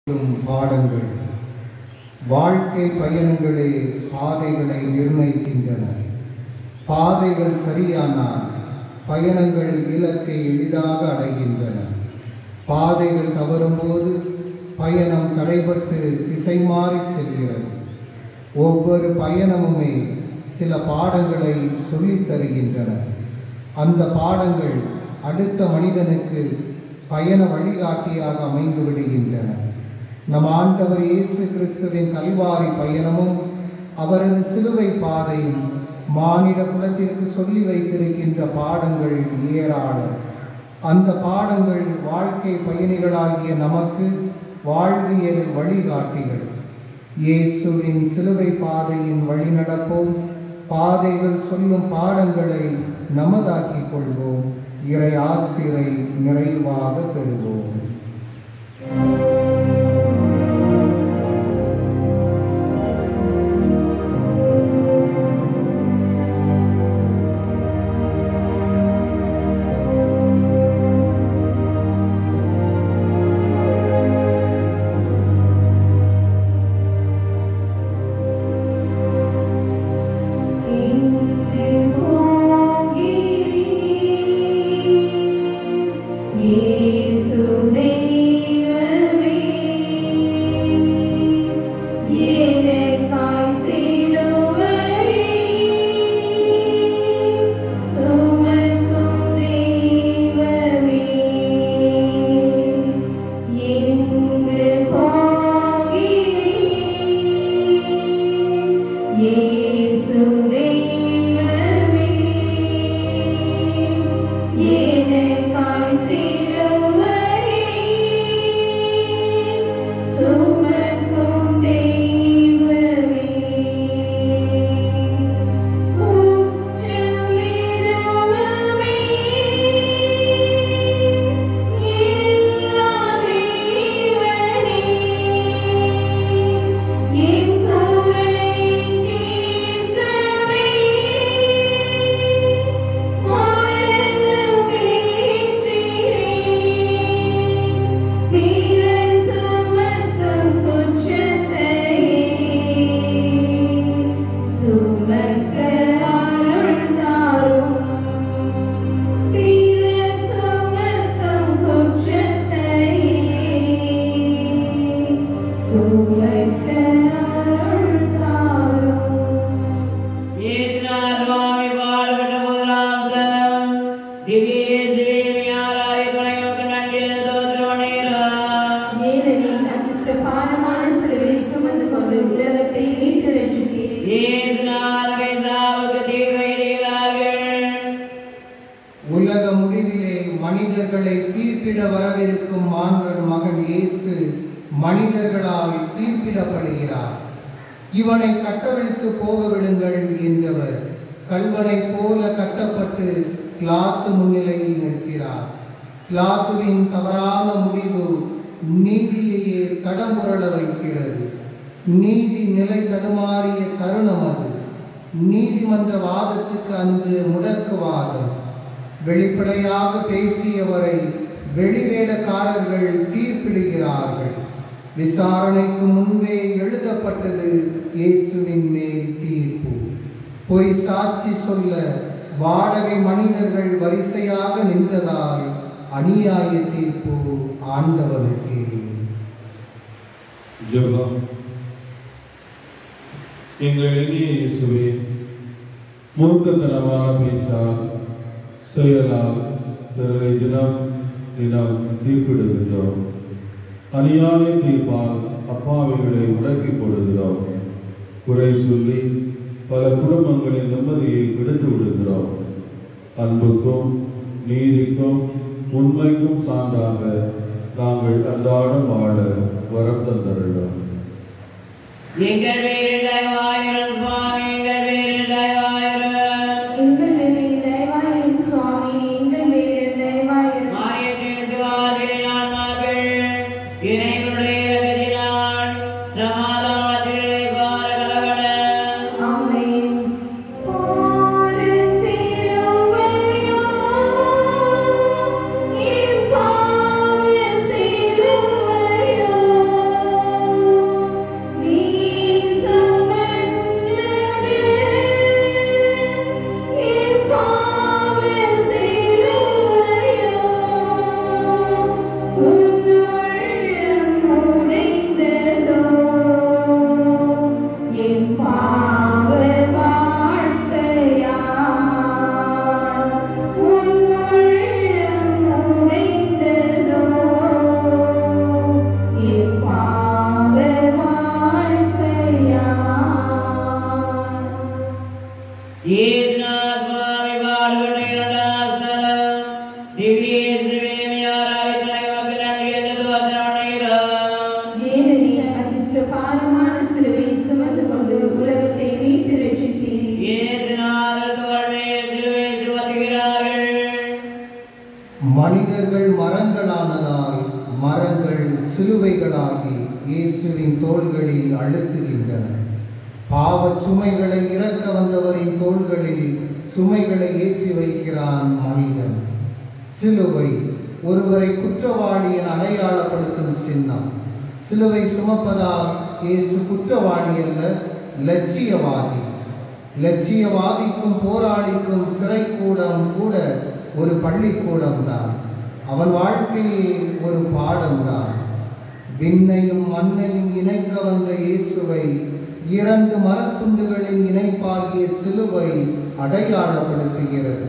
பாடங்கள் வாழ்க்கை பயணங்களே பாதைகளை நிர்ணயிக்கின்றன. பாதைகள் சரியானால் பயணங்கள் இலக்கை எளிதாக அடைகின்றன. பாதைகள் தவறும்போது பயணம் தடைபட்டு திசை மாறி செல்கிறது. ஒவ்வொரு பயணமுமே சில பாடங்களை சொல்லித் தருகின்றன. அந்த பாடங்கள் அடுத்த மனிதனுக்கு பயண வழிகாட்டியாக அமைந்து விடுகின்றன. நம் ஆண்டவர் இயேசு கிறிஸ்துவின் கல்வாரி பயணமும் அவரது சிலுவை பாதையும் மானிட குலத்திற்கு சொல்லி வைத்திருக்கின்ற பாடங்கள் ஏராளம். அந்த பாடங்கள் வாழ்க்கை பயணிகளாகிய நமக்கு வாழ்வியல் வழிகாட்டிகள். இயேசுவின் சிலுவை பாதையின் வழி நடப்போம். பாதைகள் சொல்லும் பாடங்களை நமதாக்கிக் கொள்வோம். இறை ஆசிரை நிறைவாக பெறுவோம். உலக முடிவிலே மனிதர்களை தீர்ப்பிட வரவிருக்கும் மாண்பர் மகன் இயேசு மனிதர்களால் தீர்ப்பிடப்படுகிறார். இவனை கட்டவிழ்த்து போக விடுங்கள் என்றவர் கல்வனை போல கட்டப்பட்டு பிலாத்து முன்னிலையில் நிற்கிறார். பிலாத்துவின் தவறான முடிவு நீதியையே தடம்புரள வைக்கிறது. நீதி நிலை தடுமாறிய தருணம் அது. நீதிமன்ற வாதத்துக்கு அன்று முடக்குவாதம். வெளிப்படையாக பேசியவரை வெளிவேடக்காரர்கள் தீர்ப்பிடுகிறார்கள். விசாரணைக்கு முன்பே எழுதப்பட்டது இயேசுவின் மேல் தீர்ப்பு. பொய் சாட்சி சொல்ல வாடகை மனிதர்கள் வரிசையாக நின்றதால் அநியாய தீர்ப்பு ஆண்டவனுக்கு. ஜெபம். எங்கள் இனிய இயேசுவே, மூர்க்கத்தனமான பேச்சால் செயலால் பிறரை தினம் தீர்ப்பிடுகின்றோம். அநியாய தீர்ப்பால் அப்பாவிகளை முடக்கி போடுகிறோம். குறை சொல்லி பல குடும்பங்களின் நிம்மதியை விடுத்து விடுகிறோம். அன்புக்கும் நீதிக்கும் உண்மைக்கும் சான்றாக நாங்கள் அன்றாடம் வாழ வரம் தந்தருளோம். எங்கள் பேரில் தயவாயிரும் சுவாமி, எங்கள் பேரில் தயவாயிரும். எங்கள் பேரில் தயவாயிரும் சுவாமி, எங்கள் பேரில் தயவாயிரும். மாரியத்தின் சிவாதிரினால் மார்கள் இறைவனுடைய இரக்கத்தினால் சமாதானத்தில் இழைப்பார கலவன. ஆமென். பாரு சிலுவையோ, என் பாவ சிலுவையோ, இயேசுவின் தோள்களில் அழுத்துகின்றன. பாவச் சுமைகளை இறக்க வந்தவரின் தோள்களில் சுமைகளை ஏற்றி வைக்கிறான் மனிதன். சிலுவை ஒருவரை குற்றவாளி என அடையாளப்படுத்தும் சின்னம். சிலுவை சுமப்பதால் இயேசு குற்றவாளி அல்ல, லட்சியவாதி. லட்சியவாதிக்கும் போராளிக்கும் சிறைக்கூடம் கூட ஒரு பள்ளிக்கூடம் தான். அவன் வாழ்க்கையே ஒரு பாடம் தான். விண்ணையும் மண்ணையும் இணைக்க வந்த இயேசுவை இரண்டு மரத்துண்டுகளின் இணைப்பாகிய சிலுவை அடையாளப்படுத்துகிறது.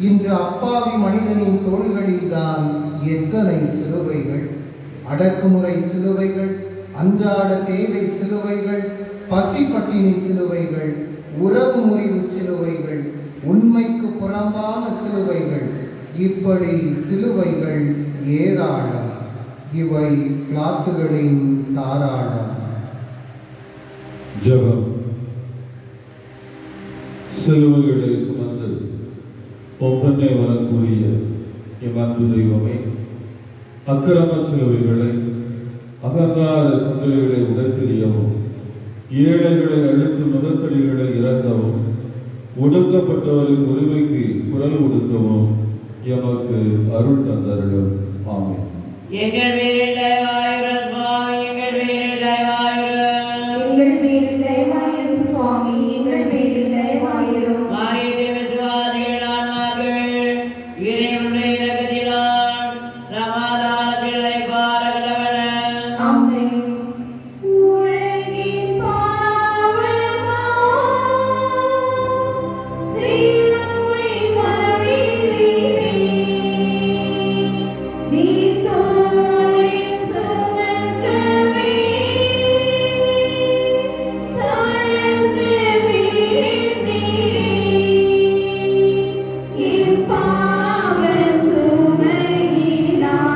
இன்று அப்பாவி மனிதனின் தோள்களில் தான் எத்தனை சிலுவைகள்! அடக்குமுறை சிலுவைகள், அன்றாட தேவை சிலுவைகள், பசி பட்டினி சிலுவைகள், உறவு முறிவு சிலுவைகள், உண்மைக்கு புறம்பான சிலுவைகள். இப்படி சிலுவைகள் ஏராளம். இவை பிளாத்துகளின் தாராளம். ஜெபம். சிலுவைகளை சுமந்து ஒப்பனை வரக்கூடிய எம் அன்பு தெய்வமே, அக்கிரம சிலுவைகளை, அகங்கார சங்கிலிகளை உடைத்தெறியவும், ஏழைகளை அழுத்து முதற்கடிகளை இறக்கவும், ஒடுக்கப்பட்டவரின் உரிமைக்கு குரல் கொடுக்கவும் எமக்கு அருள் தந்தருளும். ஆமென். எங்கள் பேரில் தயவாயிரும் சுவாமி, எங்கள் பேரில் தயவாயிரும். எங்கள் பேரில் தயவாயிரும் சுவாமி, எங்கள் பேரில் தயவாயிரும். மாறிய விசுவாசிகள் ஆன்மாக்கள் இறைவனுடைய இரக்கத்தினால் சமாதானத்தில் இளைப்பாறுகின்றன. ஆமென். உலகின் பாவமோ சிலுவை மறிவிலே நீ தோளில் சுமக்கவே தாழ்ந்து வீழ்ந்தீரே. என் பாவ சுமையினால்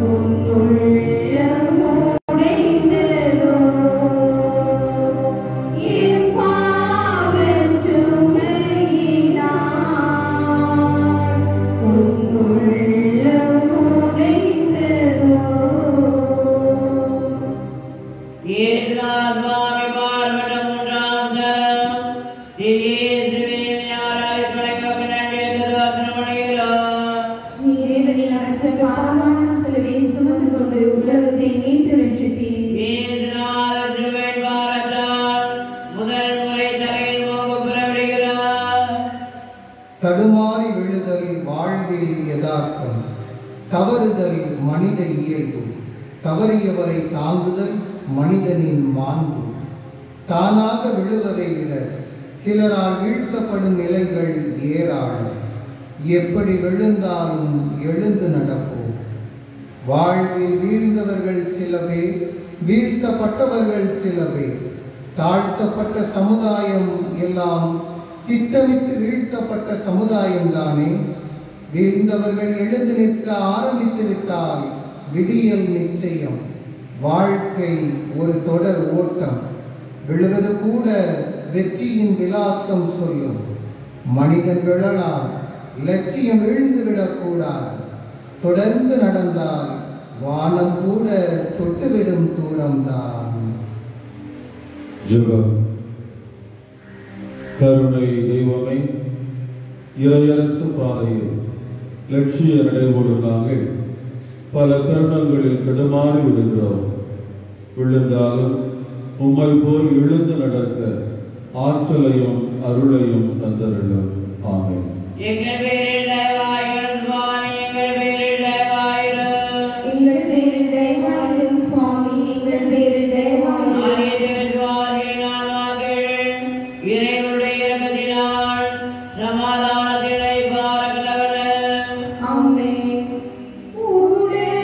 உன் உள்ளம் உடைந்ததோ. என் பாவ சுமையினால் உன் உள்ளம் உடைந்ததோ. இயேசுநாதர் சுவாமி பார்வையிட்ட மூன்றாம் தரம் இயேசுவே யாராய் படைப்பவர்கள் நன்றி திருவாசனமடைகிறோம். இறைவனின் அஷ்டபாரமான சிலுவை சுமந்து கொண்டு உலகத்தை மீட்டு ரட்சித்தீர். இயேசுநாதர் சிலுவையின் பாரத்தால் முதல் முறை தரையில் மோங்க புறப்படுகிறார். தடுமாறி விழுதல் வாழ்வில் யதார்த்தம். தவறுதல் மனித இயல்பு. தவறியவரை தாங்குதல் மனிதனின் மாண்பு. தானாக விழுவதை விட சிலரால் வீழ்த்தப்படும் நிலைகள் ஏராளம். எப்படி விழுந்தாலும் எழுந்து நடப்போம். வாழ்வில் வீழ்ந்தவர்கள் சில பேர், வீழ்த்தப்பட்டவர்கள் சில பேர். தாழ்த்தப்பட்ட சமுதாயம் எல்லாம் திட்டமிட்டு வீழ்த்தப்பட்ட சமுதாயம்தானே. வீழ்ந்தவர்கள் எழுந்து நிற்க ஆரம்பித்து விட்டால் விடியல் நிச்சயம். வாழ்க்கை ஒரு தொடர் ஓட்டம். விழுவது கூட வெற்றியின் விலாசம் சொல்லும். மனிதன் விழலாம், லட்சியம் விழுந்துவிடக்கூடாது. தொடர்ந்து நடந்தால் வானம் கூட தொட்டுவிடும் தூரம்தான். ஜெபம். கருணை தெய்வமே, இறையரசு பாதையில் லட்சிய நடைபோடு நாங்கள் பல தருணங்களில் தடுமாறி விடுகிறோம். விழுந்தாலும் உம்மை போல் எழுந்து நடக்க ஆற்றலையும் அருளையும் தந்தருளும். ஆமென். எங்கள் பேரில் தயவாயிரும் சுவாமி, எங்கள் பேரில் தயவாயிரும். எங்கள் பேரில் தயவாயிரும் சுவாமி, எங்கள் பேரில் தயவாயிரும். மாறிய விசுவாசிகளின் ஆன்மாக்கள் இறைவனுடைய இரக்கத்தினால் சமாதானத்தில் இளைப்பாறுகின்றன. ஆமென். உலகத்தை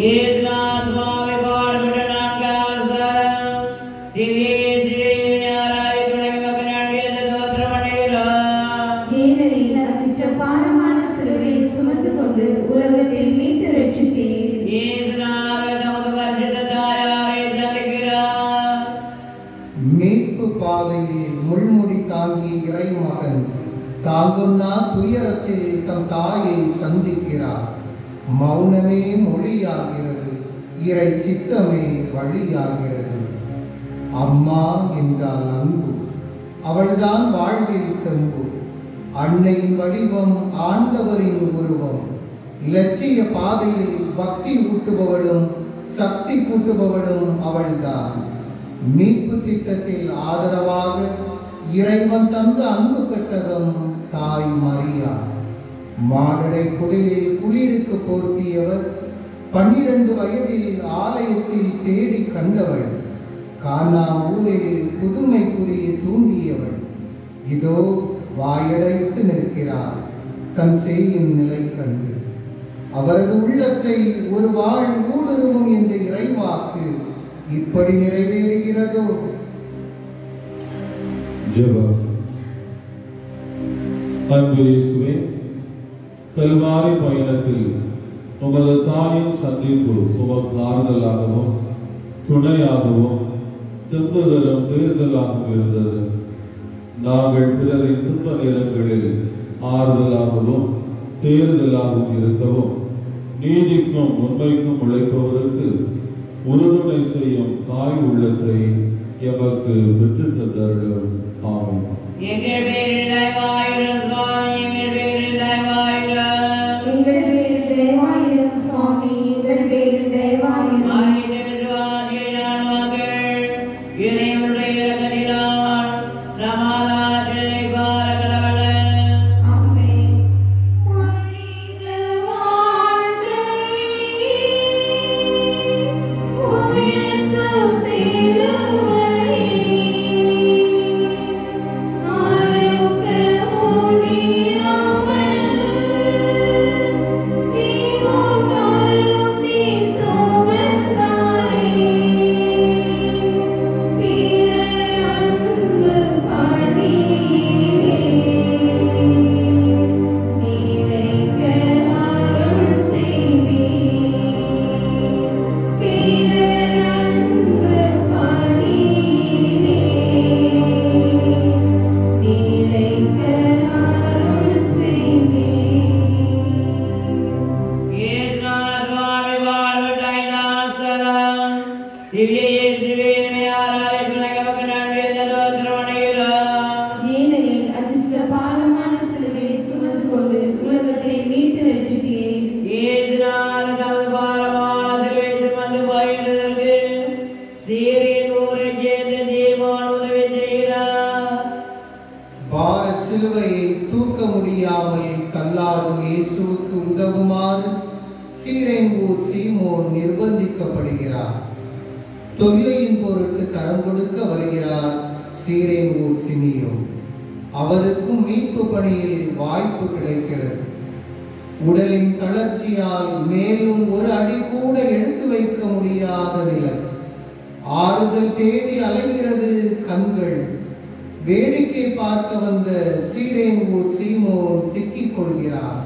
ஏசுநாத் சுவாமி பாடுபட்ட நான்காவது தரம் திவ்யாராய் துணை மக்கள் தோற்றம் பண்ணுகிறோம். ஏனெனில் அச்சிஷ்டபாரமான சிலுவையை சுமந்து கொண்டு உலகத்தை மீட்டு ரட்சித்தீர். ஏசுநாத் நமது பரிசுத்த தாயாரை சந்திக்கிறார். மீட்பு பாதையில் முள்முடி தாங்கிய இறைமகன் தாங்குன்னா துயரத்தில் தம் தாயை சந்திக்கிறார். மௌனமே மொழியாகிறது, இறை சித்தமே வழியாகிறது. அம்மா என்றால் அன்பு, அவள்தான் வாழ்வில் தெம்பு. அன்னையின் வடிவம் ஆண்டவரின் உருவம். இலட்சிய பாதையில் பக்தி ஊட்டுபவளும் சக்தி கூட்டுபவளும் அவள்தான். மீட்பு திட்டத்தில் ஆதரவாக இறைவன் தந்த அன்பு பெட்டகம் தாய் மரியா. மாடடை குடிலில் குளிருக்கு போர்த்தியவர், 12 வயதில் ஆலயத்தில் தேடி கண்டவள், கானா ஊரில் புதுமை புரிய தூண்டியவள். இதோ வாயடைத்து நிற்கிறார் தன் செய்யும் நிலை கண்டு. அவரது உள்ளத்தை ஒரு வாழ் ஊடுருவும் என்ற இறைவாக்கு இப்படி நிறைவேறுகிறதோ? ஜெபம். அன்பு இயேசுவே, கல்வாரி பயணத்தில் உமது தாயின் சந்திப்பு உமக்கு ஆறுதலாகவும் துணையாகவும் தெம்புதலும் தேர்தலாகவும் இருந்தது. நாங்கள் பிறரின் துன்ப நேரங்களில் ஆறுதலாகவும் தேர்தலாகவும் இருக்கவும் நீதிக்கும் உண்மைக்கும் உழைப்பவருக்கு உறுதுணை செய்யும் தாய் உள்ளத்தை எமக்கு பெற்றுத் தந்தருளும். ஆமென். எங்கள் பேரில் தயவாயிரும் சுவாமி, எங்கள் பேரில் தயவாயிரும். எங்கள் பேரில் தயவாயிரும் சுவாமி, எங்கள் பேரில் தயவாயிரும். மாறிட விசுவாசிகளின் மகள் இறைவனுடைய இரக்கத்தினால் சமாதானத்தில் இவ்வாறு கடவுளே. ஆமென். மனித வாழ்வை உயர்த்தும் சிலுவை அறுக்க முடியாமல் சீமோன் அழுத்தி சுமந்தாரே. பிறர் அன்பு பணியிலே நிலைக்க அருள் செய்வீர். பிறர் அன்பு பணியிலே நிலைக்க அருள் செய்வீர். ஏசுநாத் சுவாமி பாடுபட்ட ஐந்தாம் ஸ்தலம் திவ்யாராய் துணை மக்கள் தோற்றம் பண்ணுகிறோம். ஏனெனில் அச்சிஷ்டபாரமான சிலுவையை சுமந்து கொண்டு உலகத்தை மீட்டு ரட்சித்தீர். ஏசுநாத் நமது பாரமான சிலுவையை சுமந்து போகிறதற்கு சீரின் ஊரைச் சேர்ந்த தீர்மான் உதவி செய்கிறார். பாரத் சிலுவையை தூக்க முடியாமல் தள்ளாடும் இயேசுவுக்கு உதவுமாறு சீரேங்கூர் சீமோன் நிர்பந்திக்கப்படுகிறார். தொல்லையின் பொருட்டு கரம் கொடுக்க வருகிறார் சீரேங்கூர் சிமியோன். அவருக்கும் மீட்பு பணியில் வாய்ப்பு கிடைக்கிறது. உடலின் தளர்ச்சியால் மேலும் ஒரு அடி கூட எடுத்து வைக்க முடியாத நிலை. ஆறுதல் தேடி அலைகிறது கண்கள். வேடிக்கை பார்க்க வந்த சீரேங்கூர் சீமோன் சிக்கிக் கொள்கிறார்.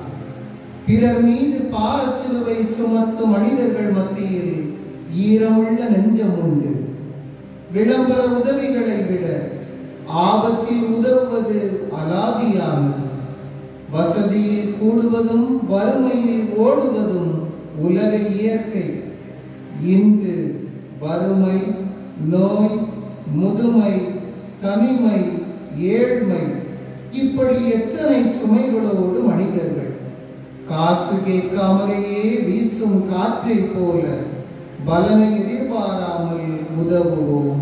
பிறர் மீது பாரச் சிலுவை சுமத்தும் மனிதர்கள் மத்தியில் ஈரமுள்ள நெஞ்சம் உண்டு. விளம்பர உதவிகளை விட ஆபத்தில் உதவுவது அலாதியானது. வசதியில் கூடுவதும் வறுமையில் ஓடுவதும் உலக இயற்கை. இன்று வறுமை, நோய், முதுமை, தனிமை, ஏழ்மை, இப்படி எத்தனை சுமைகளோடு மனிதர்கள். காசு கேட்காமலேயே வீசும் காற்றை போல பலனை எதிர்பாராமல் உதவுவோம்.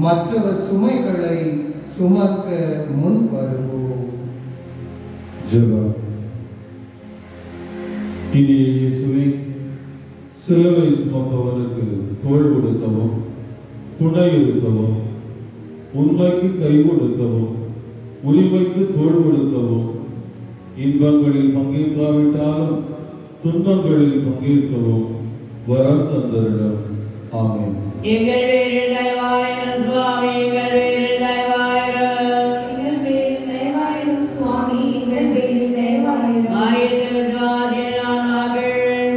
மற்றவர் சுமைகளை சுமக்க முன் வருவோம். ஜெபம். இனிய இயேசுவே, சிலுவை சுமப்பவனுக்கு தோள் கொடுக்கவும் துணை இருக்கவும் உண்மைக்கு கை கொடுக்கவும் உரிமைக்கு தோள் கொடுக்கவும் இன்பங்களில் பங்கேற்காவிட்டாலும் துன்பங்களில் பங்கேற்கவும் வரம் தந்தருளும். ஆமென். எங்கள் பேரில் தயவாயிரும் சுவாமி, எங்கள் பேரில் தயவாயிரும். எங்கள் பேரில் தயவாயிரும் சுவாமி, எங்கள் பேரில் தயவாயிரும். ஆயத்த விசுவாசியின் ஆன்மாக்கள்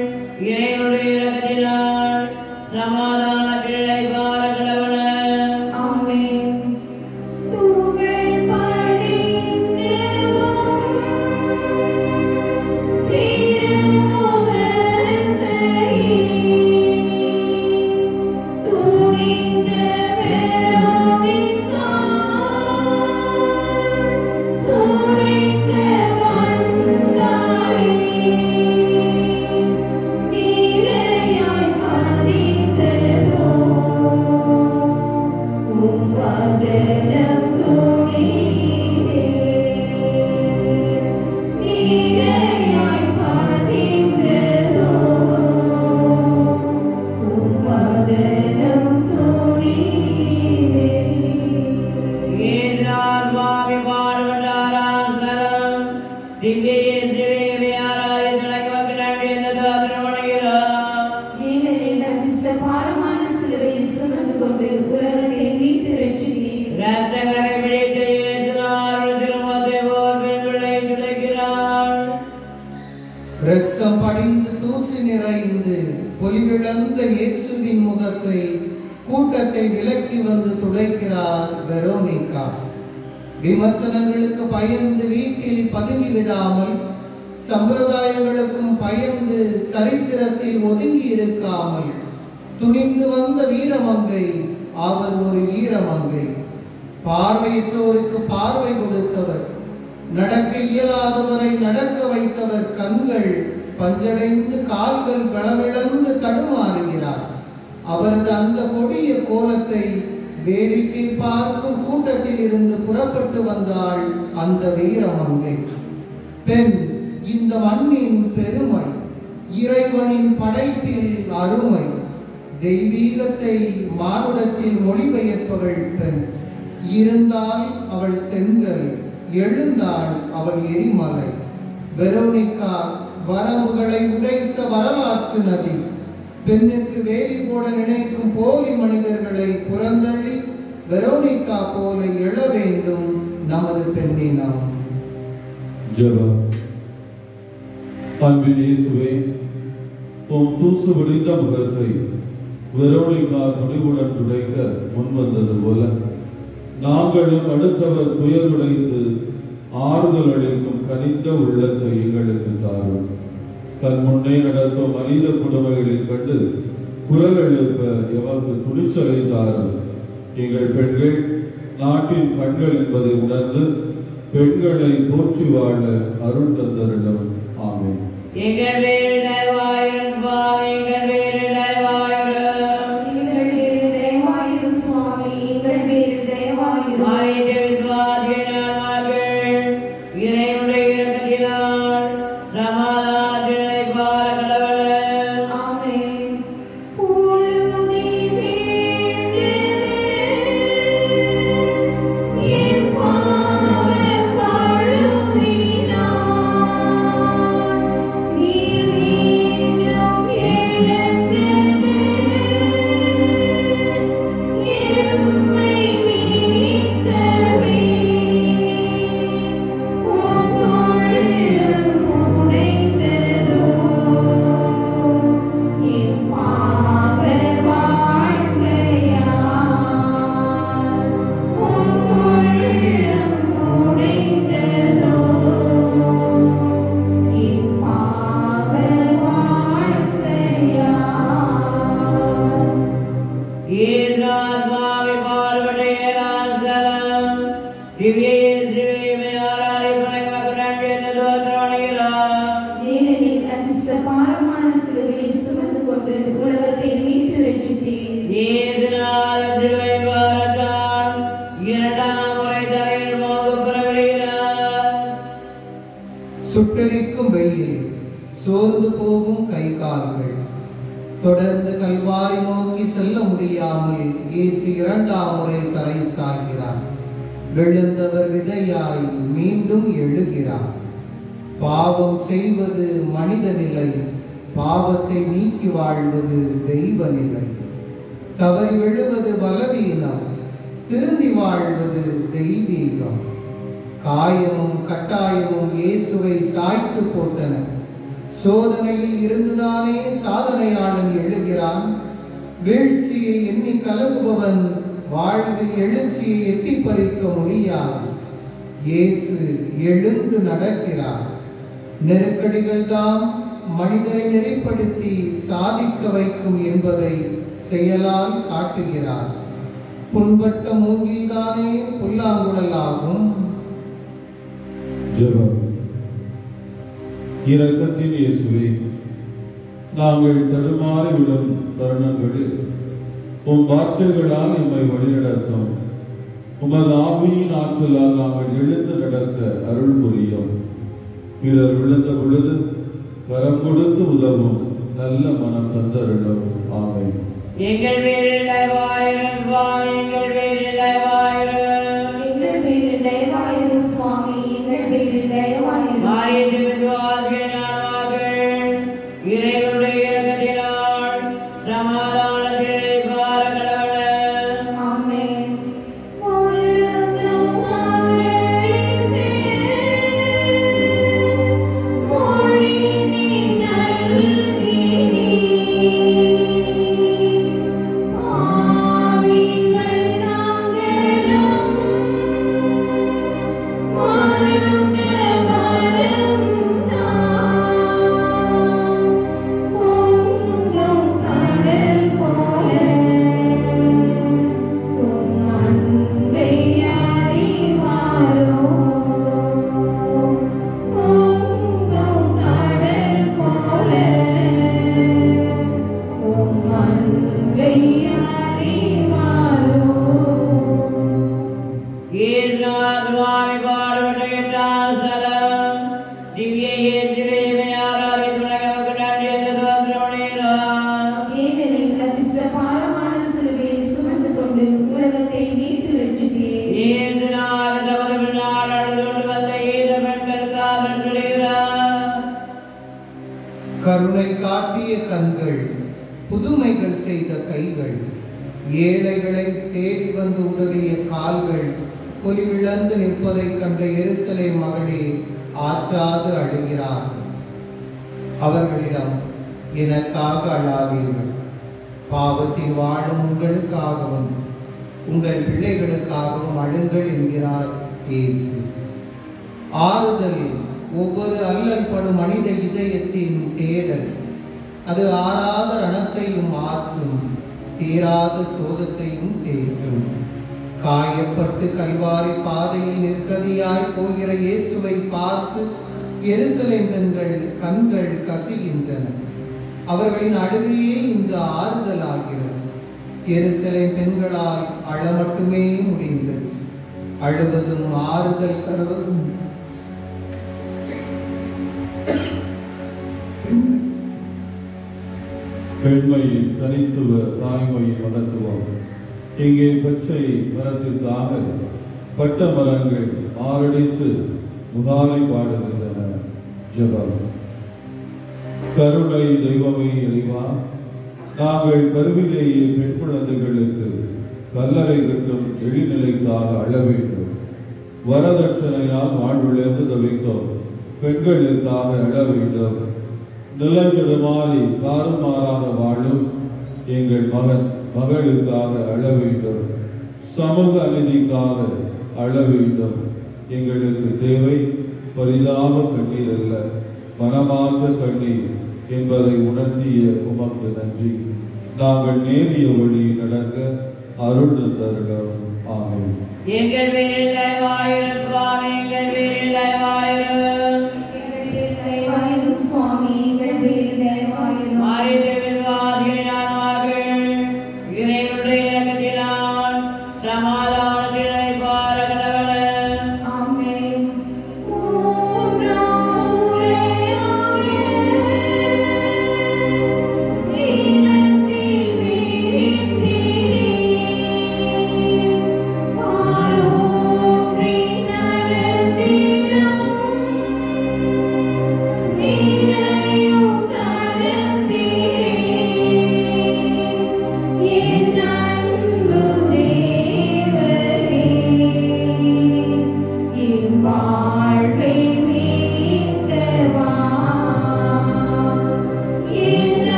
இறைவனுடைய இரக்கத்தினால் சமாதானத்தில் இளைப்பாற கடவுள. ஆமென். தூங்கள் பணிந்திடுவோம் திருமுகத்தையே, துணிந்த வெரோனிகாள் துணிக்க வந்தாளே, நீலையாய் பதிந்ததோ உம்பதனம் துணிதே, நீலையாய் பதிந்ததோ உம்பதனம் துணிதே. ஏனார் சுவாமி பாடுபட்டாராம் தலம் திவ்ய இயேசுவே ஆராய் துணைக்கு வக்கிறான் என்று திருமணிகிறார். ஏனெனில் அச்சிஷ்ட பாரமான சிலுவையை சுமந்து கொண்டு உலகத்தை மீட்டு ரட்சித்தீர். இரத்தக்கரை பிடித்த இயேசுநாதர் திருமுகத்தை போல் பெண் பிள்ளை துடைக்கிறாள். இரத்தம் படிந்து தூசி நிறைந்து பொலிவிழந்த இயேசுவின் முகத்தை கூட்டத்தை விலக்கி வந்து துடைக்கிறார் வெரோனிகா. விமர்சனங்களுக்கு பயந்து வீட்டில் பதுங்கி விடாமல், சம்பிரதாயங்களுக்கும் பயந்து சரித்திரத்தில் ஒதுங்கி இருக்காமல் துணிந்து வந்த வீரமங்கை அவர் ஒரு ஈரமங்கை. பார்வையற்றோருக்கு பார்வை கொடுத்தவர், நடக்க இயலாதவரை நடக்க வைத்தவர். கண்கள் பஞ்சடைந்து கால்கள் பலமிழந்து தடுமாறுகிறார். அவரது அந்த கொடிய கோலத்தை வேடிக்கை பார்க்கும் கூட்டத்தில் இருந்து புறப்பட்டு வந்தாள் அந்த வீரமங்கை. பெண் இந்த மண்ணின் பெருமை, இறைவனின் படைப்பில் அருமை, தெய்வீகத்தை மானுடத்தில் மொழிபெயர்ப்பவள் பெண். இருந்தால் அவள் தென்றல், எழுந்தாள் அவள் எரிமலை. வெரோனிகா வரம்புகளை உடைத்த வரலாற்று நதி. பெண்ணுக்கு வேலி போட நினைக்கும் போலி மனிதர்களை புறந்தள்ளி வெரோனிகா போல எழ வேண்டும் நமது பெண்ணினம். ஜெபம். அன்பின் இயேசுவே, உம் தூசு விடிந்த முகத்தை வெரோனிகா துணிவுடன் துடைக்க முன்வந்தது போல நாங்களும் அடுத்தவர் துயருடைத்து ஆறுதல் அளிக்கும் கனிந்த உள்ளத்தை எங்களுக்கு தாரும். தன் முன்னே நடக்கும் மனித புடவைகளில் கண்டு குரல் எழுப்ப எமக்கு துணிச்சலை தாரும். எங்கள் பெண்கள் நாட்டின் கண்கள் என்பதை உணர்ந்து பெண்களை போற்றி வாழ அருள் தந்தருளும். ஆமென். எங்கள் பேரில் தயவாயிரும் சுவாமி, எங்கள் பேரில் தயவாயிரும். எங்கள் பேரில் தயவாயிரும் சுவாமி, எங்கள் பேரில் தயவாயிரும். ஆயத்த விசுவாசியின் ஆன்மாக்கள் இறைவனுடைய இரக்கத்தினால் சமாதானத்தில் இளைப்பாற கடவுள. ஆமென். புழுதி வீழ்ந்ததே, என் பாவப் பழுதினால் நீர் மீண்டும் எழுந்ததே, எம்மை மீட்கவே உம் உள்ளம் உடைந்ததோ, என் பாவ வாழ்க்கையால் உம் உள்ளம் உடைந்ததோ, என் பாவ வாழ்க்கையால். ஏனார் சுவாமி பாடுபட்ட ஏழாம் தலம் திவ்ய இயேசுவே ஆராய் துணைக்கு வக்கிறான் என்று திருமணிகிறார். ஏனெனில் அச்சிஷ்ட பாரமான சிலுவையை சுமந்து கொண்டு உலகத்தை மீட்டு ரட்சித்தீர். இயேசுநாதர் திருவை பாரத்தால் இரண்டாம் முறை தரையில் மோகப் புறப்படுகிறார். சுட்டெரிக்கும் வெயில், சோர்ந்து போகும் கை கால்கள், தொடர்ந்து கல்வாரி நோக்கி செல்ல முடியாமல் இயேசு இரண்டாம் முறை தரை சாய்கிறார். விழுந்தவர் விதையாய் மீண்டும் எழுகிறார். பாவம் செய்வது மனித நிலை, பாவத்தை நீக்கி வாழ்வது தெய்வ நிலை. தவறி விழுவது பலவீனம், திரும்பி வாழ்வது தெய்வீகம். காயமும் கட்டாயமும் இயேசுவை சாய்த்து போட்டன. சோதனையில் இருந்துதானே சாதனையாளன் எழுகிறான். வீழ்ச்சியை எண்ணி கலங்குபவன் வாழ்வில் எழுச்சியை எட்டி பறிக்க முடியாது. இயேசு எழுந்து நடக்கிறார். நெருக்கடிகள் தான் மனிதரை நெறிப்படுத்தி சாதிக்க வைக்கும் என்பதை செயலால் காட்டுகிறார். புண்பட்ட மூங்கில்தானே புல்லாங்குழலாகும். ஜெபம். இரக்கத்தின் இயேசுவே, நாங்கள் தடுமாறி விடும் தருணங்களில் உம் வார்த்தைகளால் எம்மை வழிநடத்தும். உமது ஆவியின் ஆற்றலால் நாங்கள் எழுந்து நடக்க அருள் புரியும். பிறர் விழுந்த பொழுது கரம் கொடுத்து உதவும் நல்ல மனம் தந்தருளும். ஆமென். எங்கள் பேரில் தயவாயிரும் சுவாமி, எங்கள் பேரில் தயவாயிரும். எங்கள் பேரில் தயவாயிரும் சுவாமி, எங்கள் பேரில் தயவாயிரும். மாறிட்டு விசுவாசிகளின் ஆன்மாக்கள் இறைவனுடைய இரக்கத்தினால் சமாதானத்தில் இளைப்பாற கடவுள. ஆமென். ஒருங்கும் அருளிதே மொழி நீ நல்கினீ. ஆவிகள் நாங்களும் மருக வரும் நாம். பொங்கும் கடல் போல உம் அன்பை அறிவாரோ. பொங்கும் கடல் போல உம் அன்பை அறிவாரோ. ஈஸ்வரன் சுவாமி பாடுபட்ட எட்டாம் ஸ்தலம் திவ்ய இயேசுவே ஆராதித்துலக நன்றி என்று தோன்றுகிறோம். ஏனெனில் கச்சிஷ்ட பாரமான சிலுவையை சுமந்து கொண்டு உலகத்தை மீட்டு ரட்சித்தீர். இயேசுநாதர் தமது பின்னால் நடந்து கொண்டு வந்த ஈத பெண்களுக்காக நன்றிடுகிறார். கருணை காட்டிய கண்கள், புதுமைகள் செய்த கைகள், ஏழைகளை தேடி வந்து உதவிய கால்கள் பொலிவிழந்து நிற்பதைக் கண்ட எருசலேம் மகளே ஆற்றாது அழுகிறார். அவர்களிடம், எனக்காக அழாதீர்கள், பாவத்தில் வாழும் உங்களுக்காகவும் உங்கள் பிள்ளைகளுக்காகவும் அழுங்கள் என்கிறார் இயேசு. ஆறுதல் ஒவ்வொரு அல்லல்படும் மனித இதயத்தின் தேடல். அது ஆறாத ரணத்தையும் ஆற்றும், தீராத சோகத்தையும் தேற்றும். காயப்பட்டு கல்வாரி பாதையில் நிற்கதியாய் போகிற இயேசுவை பார்த்து எருசலேம் பெண்கள் கண்கள் கசிகின்றன. அவர்களின் அழுகையே இந்த ஆறுதலாகிறது. எருசலேம் பெண்களால் அழ மட்டுமே முடிந்தது. அழுவதும் ஆறுதல் தருவதும் பெண்மையின் தனித்துவ தாய்மையின் மகத்துவம். இங்கே பச்சை மரத்திற்காக பட்ட மரங்கள் மாரடித்து முகாலை பாடுகின்றன. ஜெபம். கருணை தெய்வமே இறைவா, நாங்கள் கருவிலேயே பெண் குழந்தைகளுக்கு கல்லறை கட்டும் எழிநிலைக்காக அழ வேண்டும். வரதட்சணையால் வாழ்விழந்து தவித்தோம் பெண்களுக்காக அழ வேண்டும். நிலை தடுமாறி தாறுமாறாக வாழும் எங்கள் மகளுக்காக அழ வேண்டும். சமூக அநீதிக்காக அழ வேண்டும். எங்களுக்கு தேவை பரிதாப கண்ணீர் அல்ல, மனமாற்ற கண்ணீர் என்பதை உணர்த்திய உமக்கு நன்றி. நாங்கள் நேரிய வழியில் நடக்க அருள் தருகிறோம். ஆமென். எங்கள் பேரில் தயவாயிரும் சுவாமி, எங்கள் பேரில் தயவாயிரும். எங்கள் பேரில் தயவாயிரும் சுவாமி, எங்கள் பேரில் தயவாயிரும். மாறிட்டு விசுவாசிகளின் ஆன்மாக்கள் இறைவனுடைய இரக்கத்தினால் சமாதானத்தில் இளைப்பாற கடவுள. ஆமென். மூன்றாம் உரையாய நீலத்தில் விரிந்தீரே, பாரோற்றி நடந்திடும்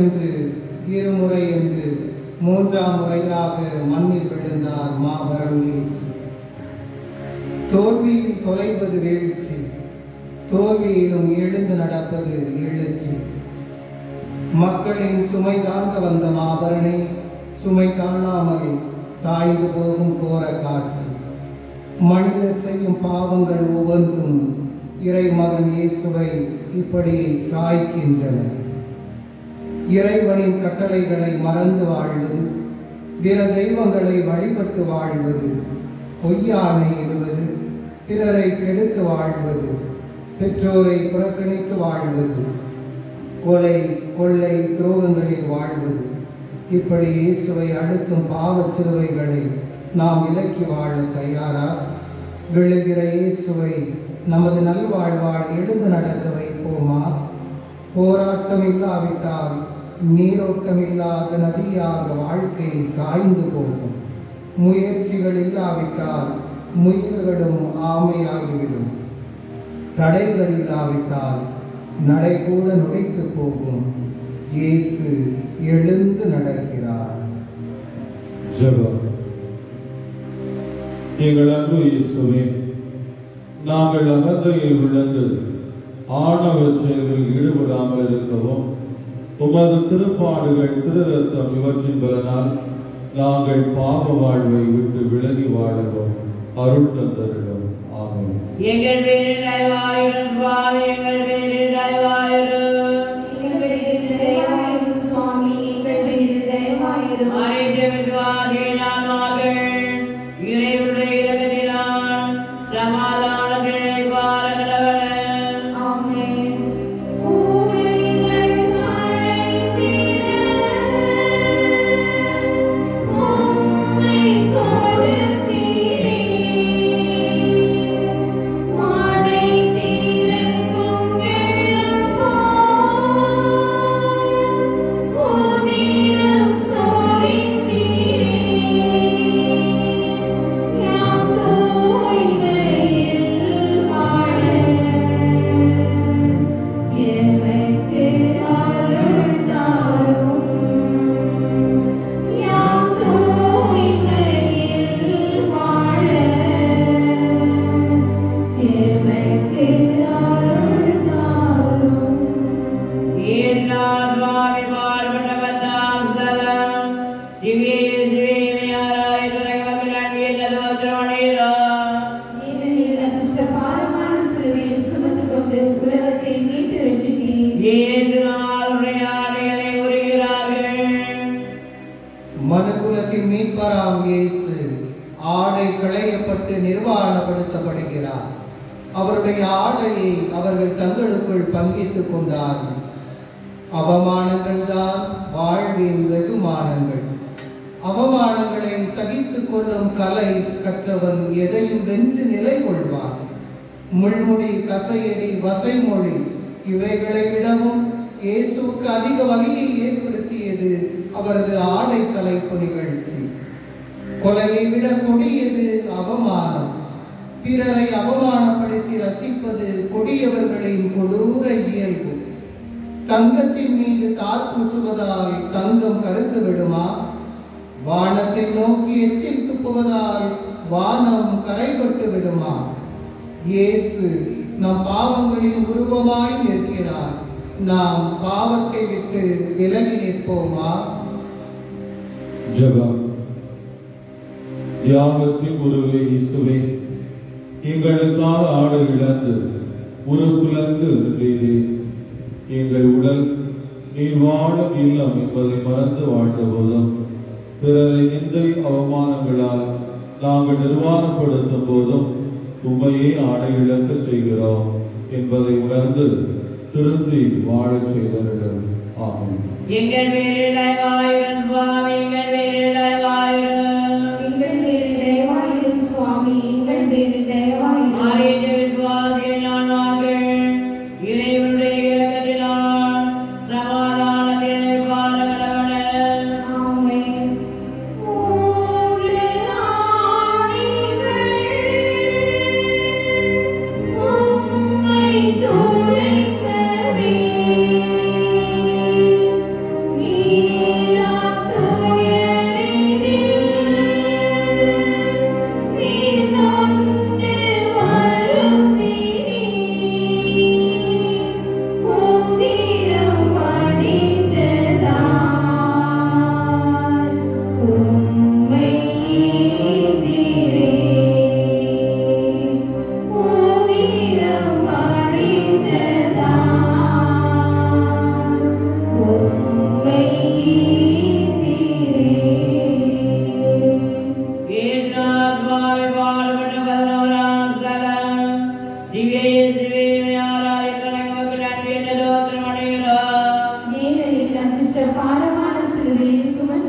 என்று இருமுறை என்று மூன்றாம் முறையாக மண்ணில் விழுந்தார் மாபெரும் இயேசு. தோல்வியில் தொலைவது வீழ்ச்சி, தோல்வியிலும் எழுந்து நடப்பது எழுச்சி. மக்களின் சுமை தாங்க வந்த மாபரனை சுமை காணாமல் சாய்ந்து போகும் கோர காட்சி. மனிதர் செய்யும் பாவங்கள் ஒவ்வொன்றும் இறைமகன் இயேசுவை இப்படி சாய்க்கின்றன. இறைவனின் கட்டளைகளை மறந்து வாழ்வது, பிற தெய்வங்களை வழிபட்டு வாழ்வது, பொய்யானை இடுவது, பிறரை கெடுத்து வாழ்வது, பெற்றோரை புறக்கணித்து வாழ்வது, கொலை கொள்ளை துரோகங்களில் வாழ்வது, இப்படி இயேசுவை அழுத்தும் பாவச் சிலுவைகளை நாம் விலக்கி வாழ தயாரா? விழுகிற இயேசுவை நமது நல்வாழ்வால் எழுந்து நடக்க வைப்போமா? போராட்டம் இல்லாவிட்டால் நீரோட்டம் இல்லாத நதியாக வாழ்க்கை சாய்ந்து போகும். முயற்சிகள் இல்லாவிட்டால் முயல்களும் ஆமையாகிவிடும். தடைகள் இல்லாவிட்டால் நடை கூட நுழைத்து போகும். இயேசு எழுந்து நடக்கிறார். ஜெபம். எங்கள் அன்பு இயேசுவே, நாங்கள் அகந்தையை விழுந்து ஆணவ செயல்களில் ஈடுபடாமல் இருக்கவும் உமது திருப்பாடுகள் திருரத்தம் இவற்றின் பலனால் நாங்கள் பாவ வாழ்வை விட்டு விலகி வாழவும் அருள் தந்தருளும். ஆமென். எங்கள் பேரில் தயவாயிரும் சுவாமி, எங்கள் பேரில் தயவாயிரும். எங்கள் பேரில் தயவாயிரும் சுவாமி, எங்கள் பேரில் தயவாயிரும். மறைந்த விசுவாசியின் ஆன்மாக்கள் இறைவனுடைய இரக்கத்தினால் சமாதானத்தில் இளைப்பாறுகின்றன. ஆமென். ஊமைகள் அழைத்திட உம்மை கொடுத்தீரே. மாடை தீரக்கும் வெள்ளம் போல் உதிரம் சொரிந்தீரே. யாம் தூய்மையில் வாழ எனக்கு அருள் தாரும். யாம் தூய்மையில் வாழ எனக்கு அருள் தாரும். ஈஸ்வரன் சுவாமி பாடுபட்டவர்தாம் சதம் திவ்யேசுவையாராய் துறைமக்கள் அன்பில் தோற்றமடைகிறா. ஏனெனில் அச்சிஷ்ட பாரமான சிலுவையை சுமந்து கொண்டு உலகத்தை மீட்டு ரட்சித்தீர். இயேசுநாதருடைய ஆணைகளை உரிகிறார்கள். மனுக்குலத்தின் மீட்பராம் இயேசு ஆடை களையப்பட்டு நிர்வாணப்படுத்தப்படுகிறார். அவருடைய ஆடையை அவர்கள் தங்களுக்குள் பங்கிட்டுக் கொண்டார்கள். அவமானங்கள் தான் வாழ்வின் வெகுமானங்கள். அவமானங்களை சகித்துக் கொள்ளும் கலை கற்றவன் எதையும் வென்று நிலை கொள்வான். முள்முடி, கசையடி, வசைமொழி இவைகளை விடவும் இயேசுவுக்கு அதிக வலியை ஏற்படுத்தியது அவரது ஆடை கலைப்பு நிகழ்ச்சி. கொலையை விட கொடியது அவமானம். பிறரை அவமானப்படுத்தி ரசிப்பது கொடியவர்களின் கொடூர இயல்பு. தங்கத்தின் மீது தார் பூசுவதால் தங்கம் கருத்து விடுமா? வானத்தை நோக்கி எச்சில் துப்புவதால் வானம் கரைபட்டு விடுமா? இயேசு நம் பாவங்களின் உருவமாய் நிற்கிறார். நாம் பாவத்தை விட்டு விலகி நிற்போமா? ஜெபம். தியாகத்தின் உருவே இயேசுவே, எங்களுக்காக ஆடை இழந்து உருக்குலந்து இருந்தீரே. எங்கள் உடல் நீர் வாழும் இல்லம் என்பதை மறந்து வாழ்ந்த போதும், பிறரை நிந்தை அவமானங்களால் நாங்கள் நிர்வாணப்படுத்தும் போதும் உண்மையை ஆடை இழக்க செய்கிறோம் என்பதை உணர்ந்து திருந்தி வாழச் செய்தவர்கள். ஆமென். எங்கள் பேரில் தயவாயிரும் சுவாமி, எங்கள் பேரில் தயவாயிரும். எங்கள் பேரில் தயவாயிரும் சுவாமி, எங்கள் பேரில் தயவாயிரும். மறைந்த விசுவாசியின் ஆன்மாக்கள் இறைவனுடைய இரக்கத்தினால் சமாதானத்தில் இளைப்பாறுகின்றன. ஆமென். ஊழு ஆணிகள் உம்மை துளைக்கவே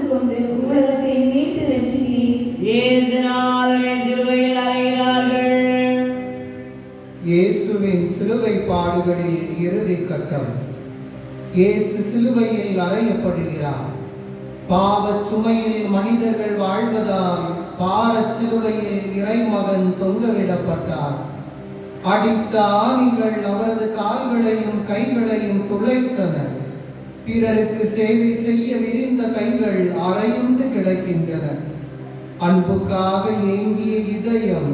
கொண்டு உலகத்தை மீட்டு ரட்சித்தீர். இயேசுநாதரை சிலுவையில் அறைகிறார்கள். இயேசுவின் சிலுவை பாடுகளில் இறுதி கட்டம். இயேசு சிலுவையில் அறையப்படுகிறார். பாவச் சுமையில் மனிதர்கள் வாழ்வதால் பாரச் சிலுவையில் இறைமகன் தொங்கவிடப்பட்டார். அடித்த ஆணிகள் அவரது கால்களையும் கைகளையும் துளைத்தன. பிறருக்கு சேவை செய்ய விரிந்த கைகள் அறையுண்டு கிடக்கின்றன. அன்புக்காக ஏங்கிய இதயம்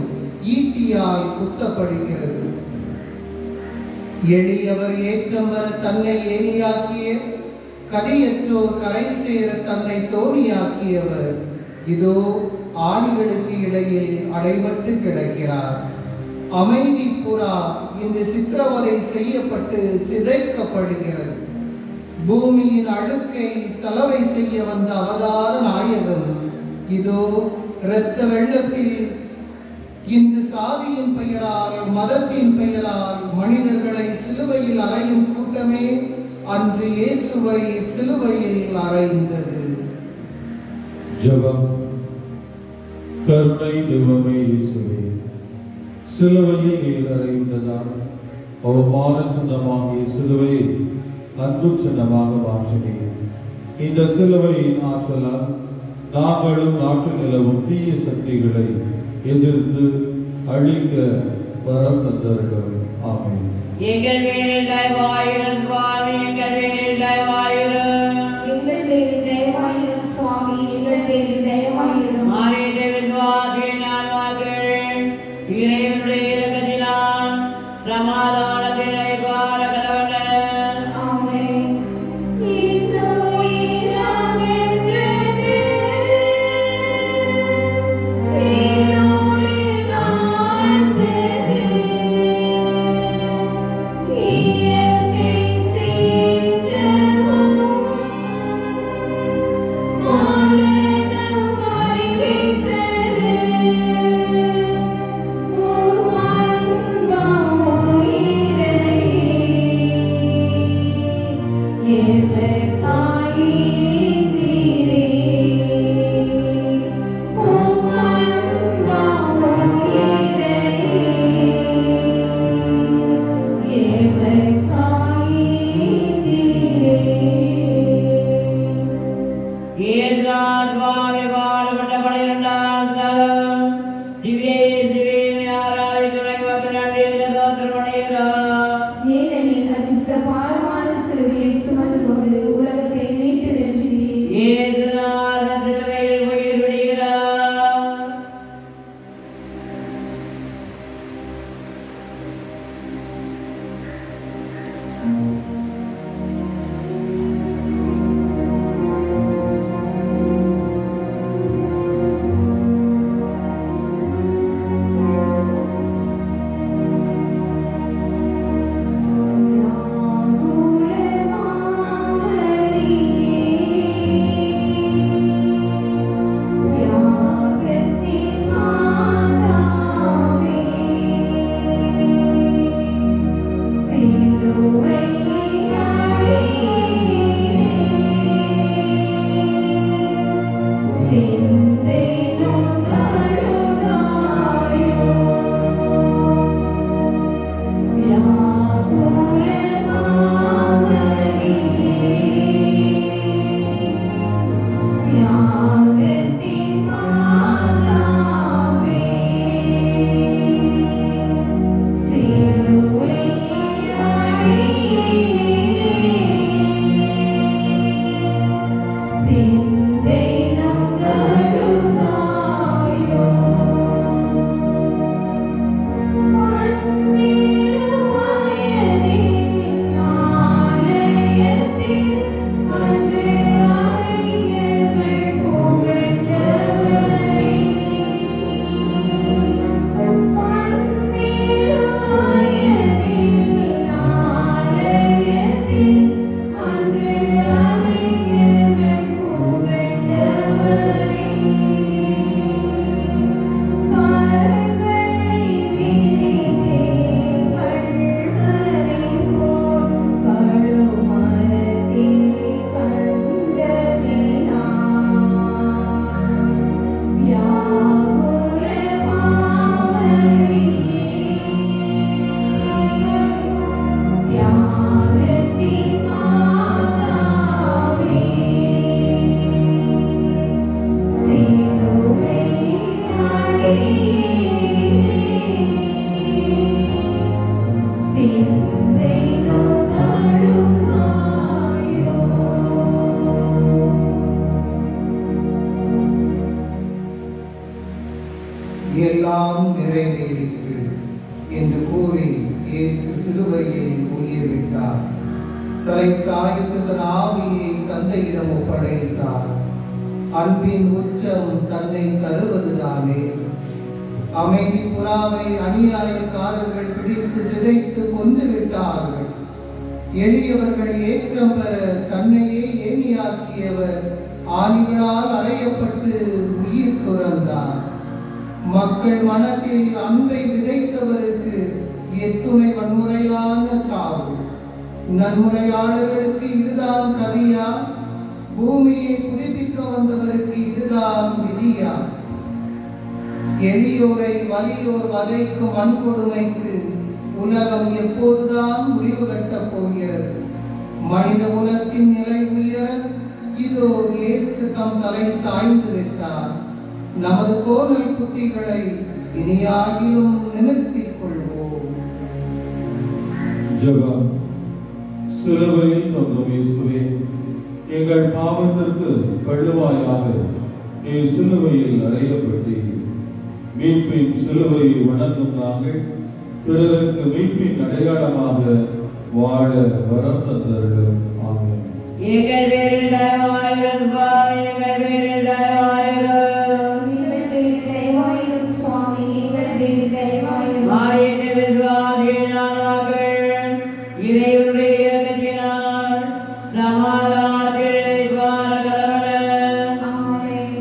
ஈட்டியால் குத்தப்படுகிறது. எளியவர் ஏற்றம் வர தன்னை ஏணியாக்கிய, கதையற்றோர் கரை சேர தன்னை தோணியாக்கியவர் இதோ ஆணிகளுக்கு இடையில் அடைபட்டு கிடக்கிறார். அமைதி புறா இன்று சித்திரவதை செய்யப்பட்டு சிதைக்கப்படுகிறது. பூமியின் அழுக்கை சலவை செய்ய வந்த அவதார நாயகன் இதோ இரத்த வெள்ளத்தில் இன்று சாதியின் பெயரால் மதத்தின் பெயரால் மனிதர்களை சிலுவையில் அறையும் கூட்டமே அன்று இயேசுவை சிலுவையில் அறைந்தது. ஜெபம். கருணை தெய்வமே இயேசுவே, சிலுவையில் நீர் அறையுண்டதால் அவமான சின்னமாகிய சிலுவையை அன்பு சின்னமாக மாற்றினீர். இந்த சிலுவையின் ஆற்றலால் நாங்களும் நாட்டு நிலவும் தீய சக்திகளை எதிர்த்து அழிக்க வரம் தந்தருளும். ஆமென். எங்கள் பேரில் தயவாயிரும் சுவாமி, எங்கள் பேரில் தயவாயிரும். எங்கள் பேரில் தயவாயிரும் சுவாமி, எங்கள் பேரில் தயவாயிரும். மாறிய விசுவாசியின் ஆன்மாக்கள் இறைவனுடைய இரக்கத்தினால் சமாதானத்தினை பார கடவுள. ஆமென். இன்னுயிராகின்றது இருளில் ஆழ்ந்தது. இயற்கை சீற்றமும் மரணம் அறிவித்தது. உம் அன்பும் உயிரை எமக்காய் ஈந்தீரே. உம் அன்பும் உயிரை எமக்காய் ஈந்தீரே. இயேசுநாதர் சுவாமி பாடுபட்ட 12ஆம் தலம். திவ்ய இயேசுவே, ஆராதித்துறை மக்கள் நன்றி தோத்திரம் பண்ணுகிறார். ஏனெனில் அச்சிஷ்ட பாரமான சிலுவையை சுமந்து கொண்டு உலகத்தை மீட்டு ரட்சித்தீர். இயேசுநாதர் சிலுவையில் உயிர் விடுகிறார். எல்லாம் நிறைவேறிற்று என்று கூறி இயேசு சிலுவையில் உயிர் விட்டார். தலை சாய்த்து தன் ஆவியை தந்தையிடம் ஒப்படைத்தார். அன்பின் உச்சம் தன்னை தருவதுதானே. அமைதி புறாவை அநியாயக்காரர்கள் பிடித்து சிதைத்து கொண்டு விட்டார்கள். எளியவர்கள் ஏற்றம் பெற தன்னையே ஏணியாக்கியவர் ஆணிகளால் அறையப்பட்டு உயிர் துறந்தார். மக்கள் மனத்தில் அன்பை விதைத்தவருக்கு எத்துணை வன்முறையான சாவு. நன்முறையாளர்களுக்கு இதுதான் கதியா? பூமியை புதுப்பிக்க வந்தவருக்கு இதுதான் விதியா? எளியோரை வலியோர் வதைக்கும் வன்கொடுமைக்கு உலகம் எப்போதுதான் முடிவு கட்டப் போகிறது? மனித குலத்தின் நிலை உயர இதோ இயேசு தம் தலை சாய்ந்து விட்டார். நமது கோணல் புத்திகளை இனியாகிலும் நிமிர்த்திக் கொள்வோம். ஜெபம். சிலுவையில் தொங்கும் இயேசுவே, எங்கள் பாவத்திற்கு கழுவாயாக நீர் சிலுவையில் அறையப்பட்டீர். மீட்பின் சிலுவையை வணங்கும் நாங்கள் பிறருக்கு மீட்பின் அடையாளமாக வாழ வரம் தந்தருளும். ஆமென். எங்கள் பேரில் தயவாயிரும் சுவாமி, எங்கள் பேரில் தயவாயிரும். எங்கள் பேரில் தயவாயிரும் சுவாமி, எங்கள் பேரில் தயவாயிரும். மாயத்தை விசுவாசியினால் நாங்கள் இறைவனுடைய இரக்கத்தினால் சமாதானத்தில் இளைப்பாற கடவுளே. ஆமென்.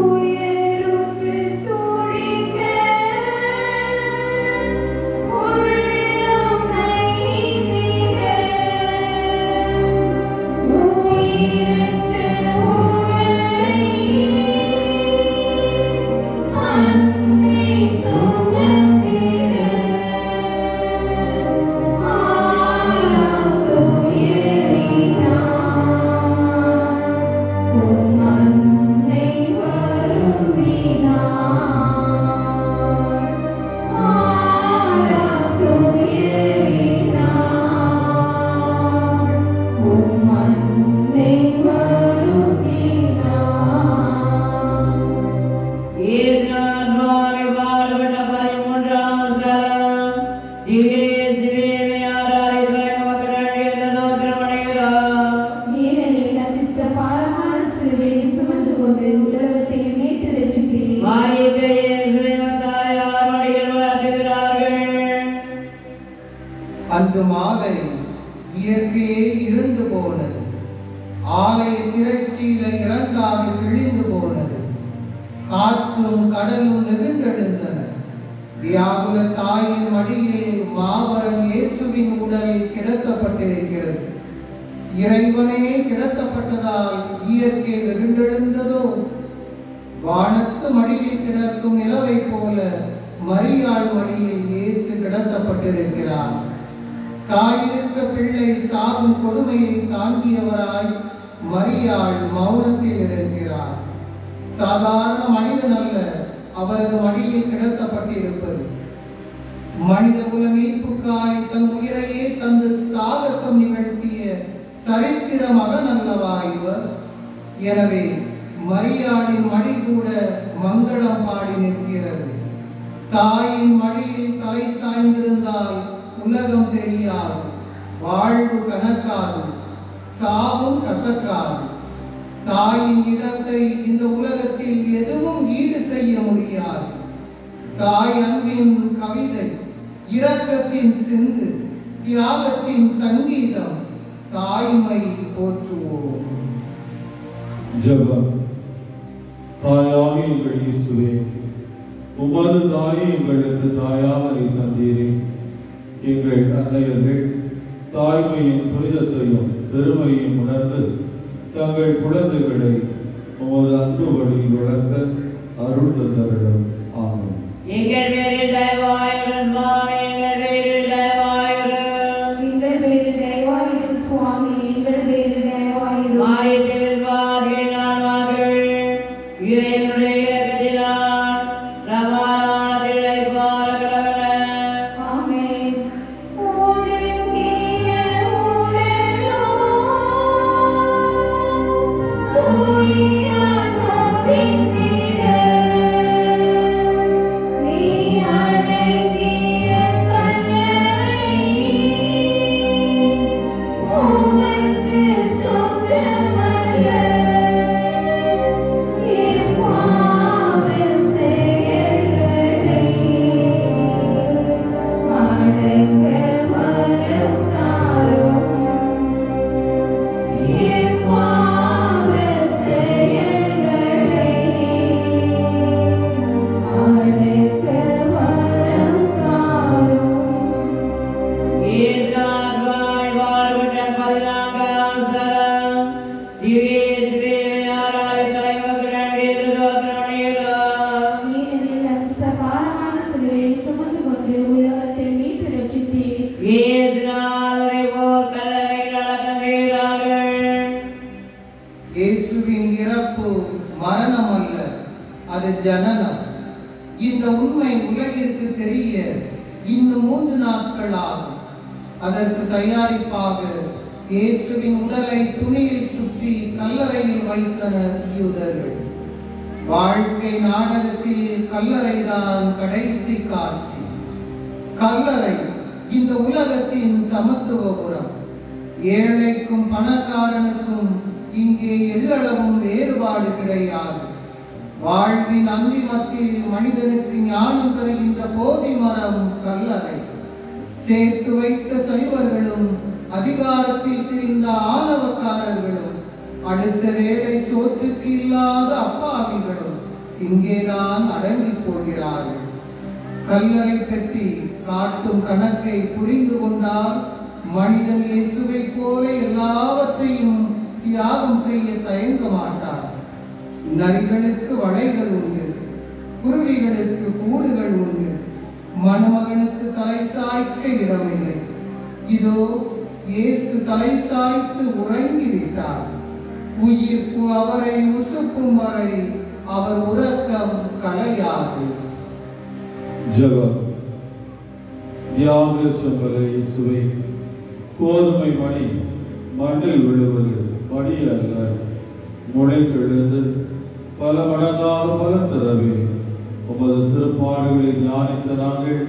உயிருக்கு துடிக்க உள்ளம் நைந்திட உயிரற்ற உடலை அன்னை சுமந்திட அன்று மாலை இயற்கையே இருண்டு போனது. ஆலய திரைச்சீல இரண்டாக கிழிந்து போனது. காற்றும் கடலும் நெருங்கெழுந்தன. வியாகுல தாயின் மடியில் மாபெரும் இயேசுவின் உடல் கிடத்தப்பட்டிருக்கிறது. இறைவனே கிடத்தப்பட்டதால் இயற்கை வெகுண்டெழுந்ததோ? வானத்து மடியில் கிடக்கும் நிலவை போல மரியாள் மடியில் இயேசு கிடத்தப்பட்டிருக்கிறார். தாயிருக்க பிள்ளை சாகும் கொடுமையை தாங்கியவராய் மரியாள் மௌனத்தில் இருக்கிறார். சாதாரண மனிதன் அல்ல அவரது மடியில் கிடத்தப்பட்டிருப்பது. மனித குல மீட்புக்காய் தன் உயிரையே தந்து சாகசம் நிகழ்த்திய சரித்திர மகன் அல்லவா இவர்? எனவே மரியாளின் மடி கூட மங்களம் பாடி நிற்கிறது. தாயின் மடியில் தலை சாய்ந்திருந்தால் உலகம் தெரியாது, வாழ்வு கணக்காது, சாவும் கசக்காது. தாயின் இடத்தை இந்த உலகத்தில் எதுவும் ஈடு செய்ய முடியாது. தாய் அன்பின் கவிதை, இரக்கத்தின் சிந்து, தியாகத்தின் சங்கீதம். தாய்மை போற்றுவோம். ஜெபம். தாயாகி எங்கள் இயேசுவே, உமது தாயை எங்களுக்கு தாயாக நீர் தந்தீரே. எங்கள் அன்னையர்கள் தாய்மையின் புனிதத்தையும் பெருமையும் உணர்ந்து தங்கள் குழந்தைகளை உமது அன்பு வழியில் வளர்க்க அருள் தந்தருளும். ஆமென். எங்கள் பேரில் தயவாயிரும் சுவாமி, எங்கள் பேரில் தயவாயிரும். எங்கள் பேரில் தயவாயிரும் சுவாமி, எங்கள் பேரில் தயவாயிரும். மாயத்தை விசுவாசியினால் நாங்கள் இறைவனுடைய இரக்கத்தினால் சமாதானத்தில் இளைப்பாற கடவுளே. ஆமென். ஒடுங்கிய உடலோ ஒளியால் பொதிந்திட பிறப்பு மரணம் அல்ல, அது ஜனனம். இந்த உண்மை உலகிற்கு தெரிய இன்னும் 3 நாட்கள் ஆகும். அதற்கு தயாரிப்பாக இயேசுவின் உடலை துணியில் சுற்றி கல்லறையில் வைத்தனர் யூதர்கள். வாழ்க்கை நாடகத்தில் கல்லறைதான் கடைசி காட்சி. கல்லறை இந்த உலகத்தின் சமத்துவபுரம். ஏழைக்கும் பணக்காரனுக்கும் இங்கே எள்ளளவும் வேறுபாடு கிடையாது. வாழ்வின் அந்திமத்தில் மனிதனுக்கு ஞானம் தருகின்ற போதி மரம் கல்லறை. சேர்த்து வைத்த செல்வர்களும் அதிகாரத்தில் திரிந்த ஆணவக்காரர்களும் அடுத்த வேளை சோற்றுக்கு இல்லாத அப்பாவிகளும் இங்கேதான் அடங்கி போகிறார்கள். கல்லறை பெட்டி காட்டும் கணக்கை புரிந்து கொண்டால் மனிதன் இயேசுவை போல எல்லாவற்றையும் தியாகம் செய்ய தயங்க மாட்டார். நரிகளுக்கு வளைகள் உண்டு, குருவிகளுக்கு கூடுகள் உண்டு, மணமகனுக்கு தலை சாய்க்க இடமில்லை. இதோ இயேசு தலை சாய்த்து உறங்கிவிட்டார். உயிர்ப்பு அவரை உசுப்பும் வரை அவர் உறக்கம் கலையாது. ஜெபம். தியாக செம்பல இயேசுவை, கோதுமை மணி மண்ணில் விழுவது மணி அல்ல, முளைத்தெழுந்து பல மடங்காக பலன் தரவே உமது திருப்பாடுகளை தியானித்த நாங்கள்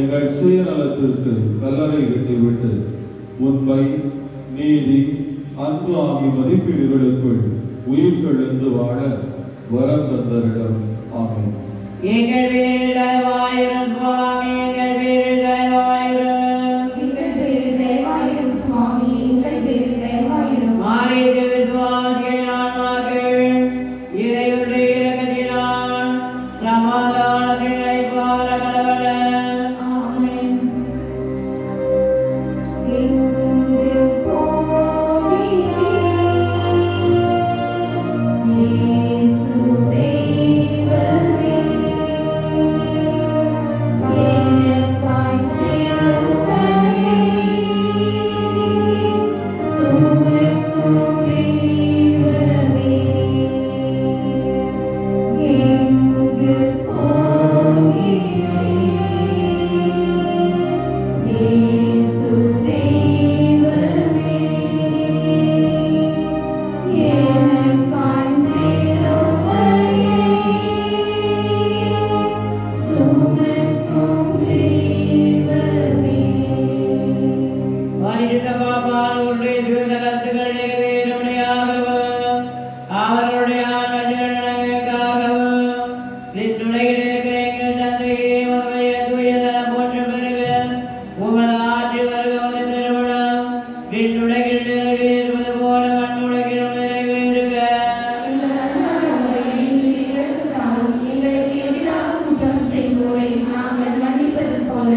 எங்கள் சுயநலத்திற்கு கல்லறை கட்டிவிட்டு உண்மை, நீதி, அன்பு ஆகிய மதிப்பீடுகளுக்குள் உயிர் தெழுந்து வாழ வரம் தந்தரிடம். ஆமென். எங்கள் பேரில் தயவாயிரும் சுவாமி, எங்கள் பேரில் தயவாயிரும். எங்கள் பேரில் தயவாயிரும் சுவாமி, எங்கள் பேரில் தயவாயிரும். மாறிய விசுவாசிகள் ஆன்மாக்கள் இறைவனுடைய இரக்கத்தினால் சமாதானத்தில் இளைப்பாற கடவுள. ஆமென். எங்கு போகிறீர் இயேசு தெய்வமே, எனக்காய் சிலுவையை சுமக்கும் தெய்வமே. எங்கு போகிறீர் இயேசு தெய்வமே, எனக்காய் சிலுவையை சுமக்கும் தெய்வமே. பரிசுத்த பாபாவுடைய சுகலத்துகள் நிறைவேறும்படியாகவும் அவருடைய ஆன்மஜனங்களுக்காகவும் விண்ணுலகில் இருக்கிற எங்கள் தந்தையே மகளைய தூயதன போற்ற பெருக உமது ஆட்சி வருக வந்து திருவிழம் விண்ணுலகில் நிறைவேறுவது போல மண்ணுலகிலும் நிறைவேறுக. எங்கள் அன்றாட உணவை எங்களுக்கு எடுத்துத் தாரும். எங்களுக்கு எதிராக குற்றம் செய்வோரை நாங்கள் மன்னிப்பது போல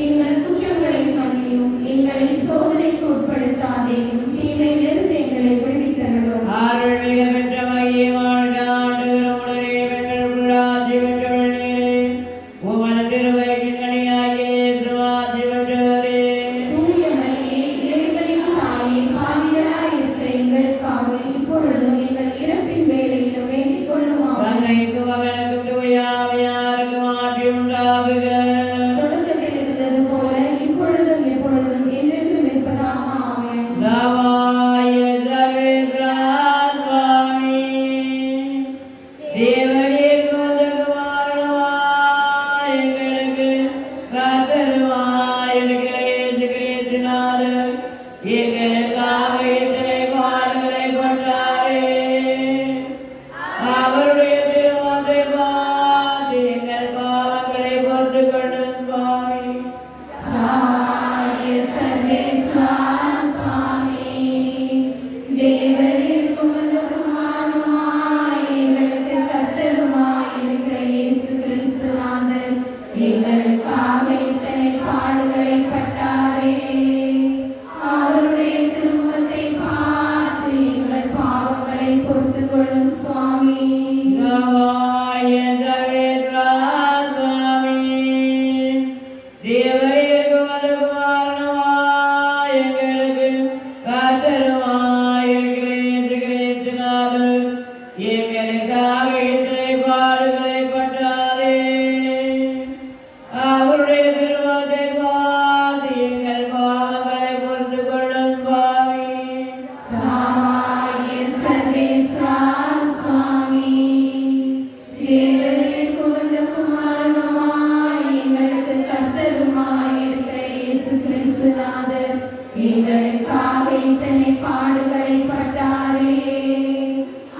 எங்கள் குற்றங்களை மன்னியும். எங்களை சோதனைக்கு உட்படுத்தாதேயும், தீமையிலிருந்து எங்களை விடுவித்தருளும். அருள்மிக பெற்ற மையமான எங்களுக்காக இத்தனை பாடுகளை பட்டாரே. அவருடைய திருமணத்தை பார்த்து எங்கள் பாவங்களை பொறுத்து கொள்ளும் சுவாமி. ராமாய சர்வேஸ்வரா சுவாமி, தேவரீர் குழந்த குமாரனுமாய் எங்களுக்கு கர்த்தருமாய் இருக்கிற இயேசு கிறிஸ்துநாதர் எங்களுக்காக இத்தனை பாடுகளை பட்டாரே.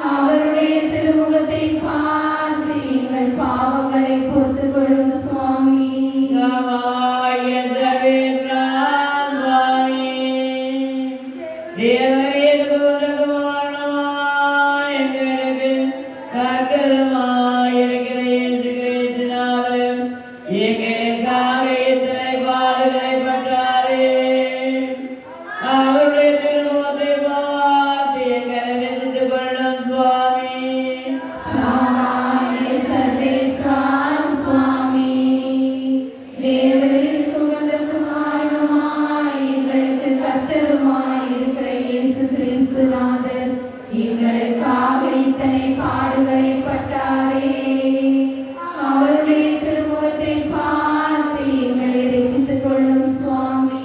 அவருடைய திருமுகத்தை பார்த்து எங்கள் பாவங்களை பொறுத்து கொள்ளும் சுவாமி. ராமாய சர்வேஸ்வரா சுவாமி, தேவரீர் குழந்த குமாரனுமாய் எங்களுக்கு கர்த்தருமாய் இருக்கிற இயேசு கிறிஸ்துநாதர் எங்களுக்காக இத்தனை பாடுகளை பட்டாரே. அவருடைய திருமுகத்தை பார்த்து எங்களை ரசித்துக் கொள்ளும் சுவாமி. ராமாய சர்வேஸ்வரா சுவாமி, தேவரீர் குழந்த குமாரனுமாய் எங்களுக்கு கர்த்தருமாய் இருக்கிற இயேசு கிறிஸ்துநாதர் எங்களுக்காக இத்தனை பாடுகளை பட்டாரே. அவருடைய திருமுகத்தை பார்த்து எங்களை ரட்சித்துக் கொள்ளும் சுவாமி.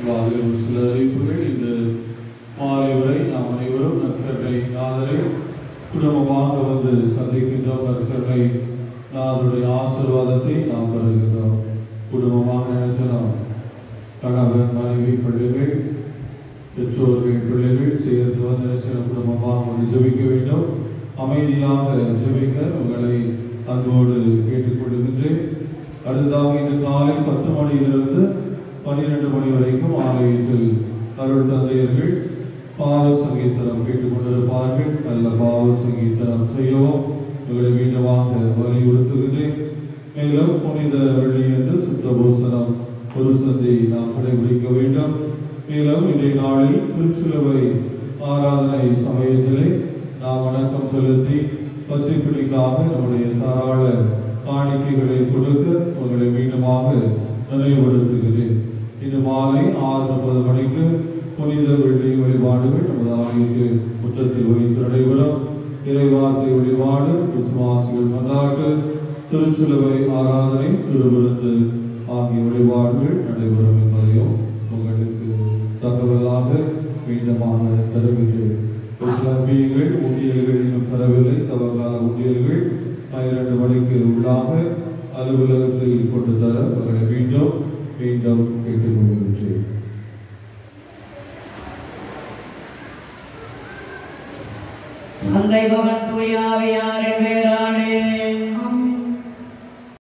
வாதிலும் சில அறிவிப்புகள். இந்த மாலை வரை நாம் அனைவரும் நற்கருணை நாதரை குடும்பமாக வந்து சந்திக்கின்றோம். நற்கருணை நாதருடைய ஆசீர்வாதத்தை நாம் பெறுகின்றோம். குடும்பமாக நினைச்சலாம் கணவன் மனைவி பிள்ளைகள் பெற்றோர்கள் பிள்ளைகள் சேர்ந்து வந்து நினைச்சலாம் குடும்பமாக வந்து ஜெபிக்க வேண்டும். அமைதியாக ஜெபிக்க உங்களை அன்போடு கேட்டுக்கொள்கின்றேன். அடுத்ததாக இன்று காலை 10 மணியிலிருந்து 12 மணி வரைக்கும் ஆலயத்தில் அருள் தந்தையர்கள் பாவ சங்கீர்த்தனம் கேட்டுக்கொண்டிருப்பார்கள். நல்ல பாவ சங்கீர்த்தனம் செய்யவும் உங்களை மீண்டுமாக வலியுறுத்துகிறேன். மேலும் புனித வெள்ளி என்று சுத்த பூசணம் ஒரு சந்தை நாம் கடைபிடிக்க வேண்டும். மேலும் இன்றைய நாளில் திருச்சிலுவை ஆராதனை சமயத்திலே நாம் வணக்கம் செலுத்தி பசிப்பிடிக்காக நம்முடைய தாராள காணிக்கைகளை கொடுக்க உங்களை மீண்டுமாக நினைவுபடுத்துகிறேன். இன்று மாலை 6:30 மணிக்கு புனித வெள்ளி வழிபாடுகள் நமது ஆலயத்து முற்றத்தில் வைத்து நடைபெறும். இறைவார்த்தை வழிபாடு, விசுவாசிகள் கொண்டாட்டு, திருச்சிலுவை ஆராதனை, திருவிருந்து ஆகிய வழிபாடுகள் நடைபெறும் என்பதையும் உங்களுக்கு தகவலாக மீண்டுமாக தருகின்றேன். இஸ்லாமியர்கள் ஊழியர்கள் இன்னும் பெறவில்லை. தவக்கால ஊழியர்கள் 12 மணிக்கு உள்ளாக அலுவலகத்தில் கொண்டு தர அவர்களை மீண்டும் கேட்டுக்கொள்கின்றேன். தந்தை மகன் தூய ஆவியாரின் பேரால்